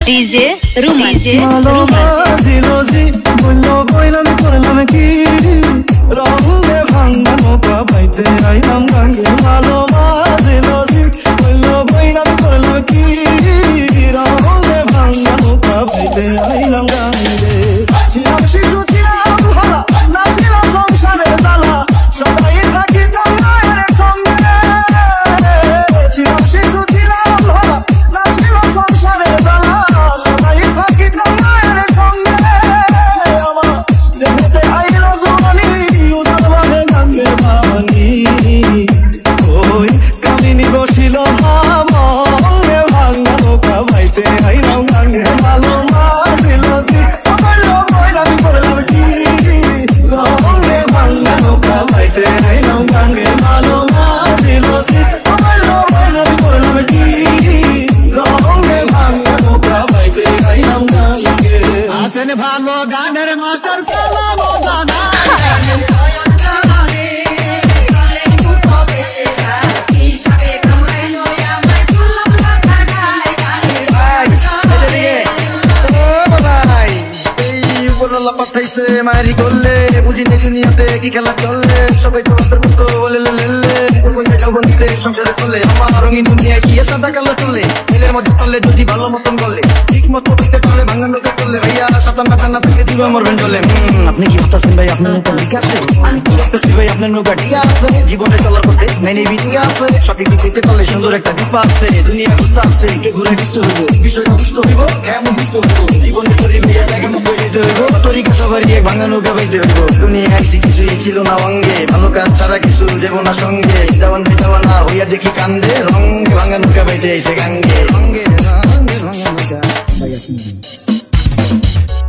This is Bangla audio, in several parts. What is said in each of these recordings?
ডিজে রুমান জিলোজি বললো বইলাম করলাম কি রঙে ভাঙ্গা নৌকা বাইতে আইলাম গাঙ্গে ভালো জিলোজি বললো বইলাম করলাম কি রঙে ভাঙ্গা নৌকা বাইতে আইলাম গাঙ্গে ছিলাম শিশু ছিলাম ভালা না ছিলাম সংসারের জ্বালা সবাই থাকি মায়ের সঙ্গে ছিলাম শিশু ছিলাম ভালা না ছিলাম সংসারের জ্বালা সবাই থাকি মায়ের সঙ্গে আমার দেখতে আইলো জোয়ানি উজাল বাঁধে গাঙ্গে পানি ওই কামিনী বসিল ভাঙে ভাঙ্গা নৌকা ভাইতে আইলাম গাঙ্গে ভালো মাছিল বললো বইলাম করলাম কি রঙে ভাঙ্গা নৌকা ভাইতে আইলাম গাঙ্গে ভালো মাছিল বললো বইলাম করলাম কি রঙে ভাঙ্গা নৌকা ভাইতে আইলাম গাঙ্গে আসেন ভালো গানের মাস্টার সালাম জানা পাঠাইছে মারি করলে বুঝিনি দুনিয়াতে কি খেলা চললে সবাই তোমাদের মতো বলে লেলে সংসারে চলে আমার রঙিন দুনিয়া কি সাদা কালো চলে ছেলের মধ্যে চলে যদি ভালো মতন বলে ঠিক মতো করতে চলে ভাঙা লোকে চলে ভাইয়া সাতান না থেকে দিবা মরবেন চলে আপনি কি করতেছেন ভাই আপনার নৌকা ঠিক আছে আমি কি করতেছি ভাই আপনার নৌকা ঠিক আছে জীবনে চলার পথে নেই ঠিক আছে সঠিক দিতে চলে সুন্দর একটা দ্বীপ আছে দুনিয়া ঘুরতে আসছে কে ঘুরে বুঝতে হইব বিষয়টা বুঝতে হইব কেমন বুঝতে হইব জীবনে করে বিয়ে লাগানো হইতে হইব তরিকা সবারই এক ভাঙা নৌকা বাইতে হইব দুনিয়া আইসি কিছুই ছিল না অঙ্গে ভালো কাজ ছাড়া কিছু দেব না সঙ্গে না হইয়া দেখি কান্দে রঙে ভাঙা নৌকা বাইতে আইসে গাঙ্গে রঙে রঙে ভাঙা নৌকা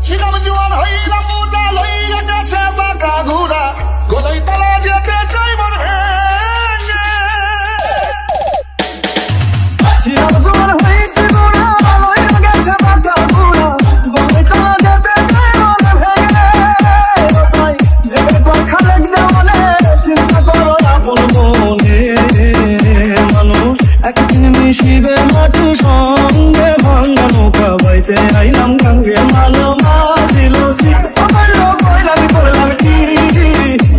ছিলাম জোয়ান হইলাম বুড়া লইয়া গেছে বাঁকা ঘুরা গলাই তলা যেতে চাই মন ভেঙে ছিলাম জোয়ান হইতে বুড়া লইয়া গেছে বাঁকা ঘুরা গলাই তলা যেতে চাই মন ভেঙে ভাই এবার কথা লাগবে মনে চিন্তা করো আপন মনে মানুষ একদিন মিশিবে মাটি সঙ্গে ভাঙ্গা নৌকা বাইতে আইলাম গাঙ্গে ভালো মাছিল বললো বইলাম করলাম কি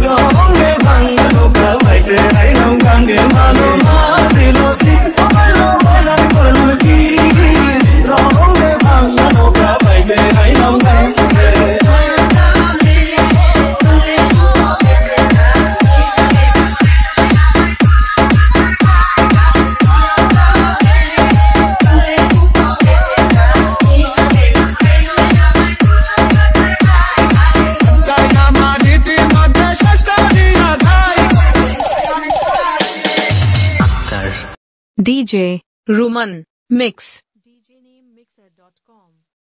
রঙে ভাঙ্গা নৌকা বাইতে আইলাম গাঙ্গে ভালো মাছিল বললো বইলাম করলাম কি রঙে ভাঙ্গা নৌকা বাইতে আইলাম গাঙ্গে DJ Ruman Mix